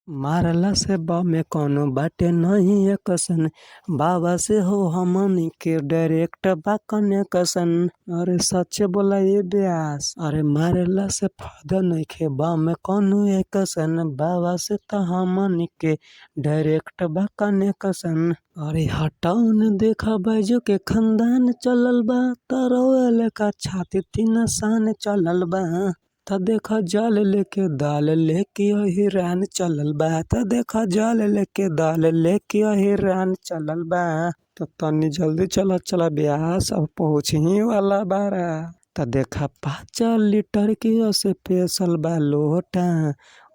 मारला से बा में कौनो बाटे नहीं एकसन। बाबा से हो हमनी के डायरेक्ट बा कनेक्शन। अरे सच्चे बोला ये ब्यास। अरे मारला से फायदा नइखे बा में कौनो एकसन। बाबा से त हमनी के डायरेक्ट बा कनेक्शन। अरे हटाओ न देखा बैजो के खानदान चलल बा। तरौले का छाती तीन सान चलल बा। त देखा जाल लेके दाल लेके हिरान चलल बा। त देखा जाल लेके दाल लेके हिरान चलल बा। तो तनी जल्दी चला ब्यास, अब पहुँच ही वाला बारा। त देखा 5 लीटर की से पेसल बा लोटा।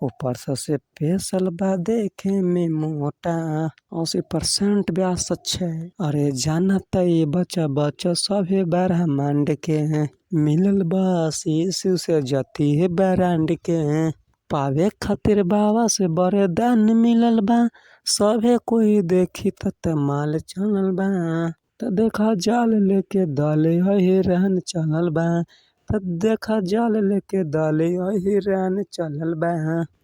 ऊपर से पेसल बा देखे में मोटा। 80% ब्यास अच्छे। अरे जाना त ये बच्चा सभे ब्रह्मांड के हैं। मिलल बस यीशु से जाती है ब्रांड के। पावे खातिर बाबा से वरदान मिलल बा। सभे कोई देखी त माल चलल बा। त देखा जाल लेके दाले हिरान चलल बा। त देखा जाल लेके दाले हिरान चलल बा।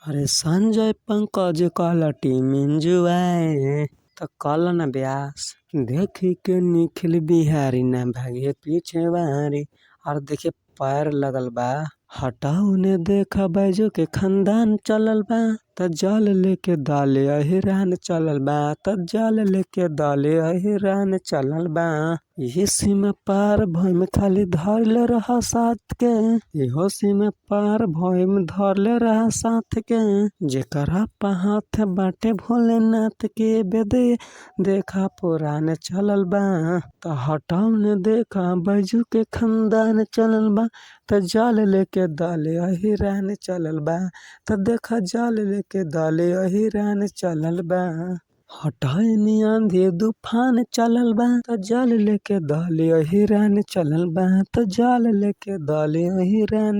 अरे संजय पंकज काला टीम इंजॉय। त कल न ब्यास देखी के निखिल बिहारी न भागे पीछे वारी। और देखिए पैर लगल बा। हटाओ ने देखा बैजो के खानदान चलल बा। त जाल लेके दाले हिरान चलल बा। त जाल लेके दाले हिरान चलल बा। ये सीमा पार भइम खाली धरले रहा साथ के। इहो सीमा पार भइम धरले रहा साथ के। जेकरा पा हाथ बाटे भोलेनाथ के बेदे देखा पुराने चलल बा। त हटाओ ने देखा बैजू के खानदान चलल बा। त जाल लेके दाले हिरान चलल बा। त देखा जाल लेके दाले हिरान चलल बा। हटाए नी आंधी तूफान चलल बा। त जाल लेके दाले हिरान चलल बा। त जाल लेके दाले हिरान